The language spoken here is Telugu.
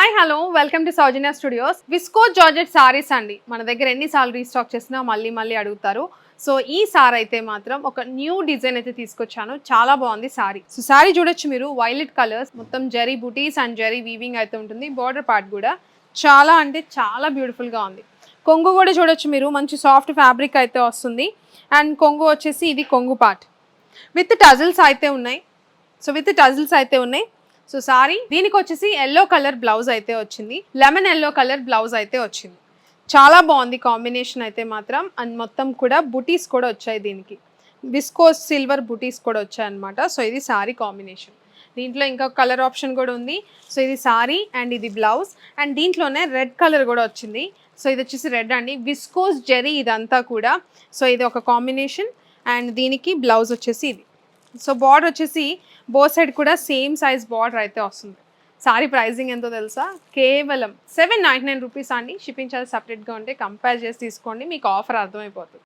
Hi hello welcome to Soujanya studios. Viscose georgette saris అండి. మన దగ్గర ఎన్నిసార్లు రీస్టాక్ చేసినా మళ్ళీ అడుగుతారు. సో ఈ సారీ అయితే మాత్రం ఒక న్యూ డిజైన్ అయితే తీసుకొచ్చాను. చాలా బాగుంది సారీ. సో సారీ చూడొచ్చు మీరు, వైలెట్ కలర్స్, మొత్తం జరీ బుటీస్ అండ్ జరీ వీవింగ్ అయితే ఉంటుంది. బార్డర్ పార్ట్ కూడా చాలా అంటే చాలా బ్యూటిఫుల్ గా ఉంది. కొంగు కూడా చూడొచ్చు మీరు, మంచి సాఫ్ట్ ఫ్యాబ్రిక్ అయితే వస్తుంది. అండ్ కొంగు వచ్చేసి ఇది కొంగు పార్ట్ విత్ టజిల్స్ అయితే ఉన్నాయి. సో సారీ దీనికి వచ్చేసి ఎల్లో కలర్ బ్లౌజ్ అయితే వచ్చింది. లెమన్ ఎల్లో కలర్ బ్లౌజ్ అయితే వచ్చింది. చాలా బాగుంది కాంబినేషన్ అయితే మాత్రం. అండ్ మొత్తం కూడా బుటీస్ కూడా వచ్చాయి. దీనికి విస్కోస్ సిల్వర్ బుటీస్ కూడా వచ్చాయి అనమాట. సో ఇది సారీ కాంబినేషన్. దీంట్లో ఇంకా కలర్ ఆప్షన్ కూడా ఉంది. సో ఇది సారీ అండ్ ఇది బ్లౌజ్. అండ్ దీంట్లోనే రెడ్ కలర్ కూడా వచ్చింది. సో ఇది వచ్చేసి రెడ్ అండి, విస్కోస్ జెరీ ఇదంతా కూడా. సో ఇది ఒక కాంబినేషన్. అండ్ దీనికి బ్లౌజ్ వచ్చేసి ఇది. సో బార్డర్ వచ్చేసి బోత్ సైడ్ కూడా సేమ్ సైజ్ బార్డర్ అయితే వస్తుంది. సారీ ప్రైజింగ్ ఎంతో తెలుసా? కేవలం 799 రూపీస్ అండి. షిప్పింగ్ చార్జ్ సపరేట్గా ఉంటే కంపేర్ చేసి తీసుకోండి, మీకు ఆఫర్ అర్థమైపోతుంది.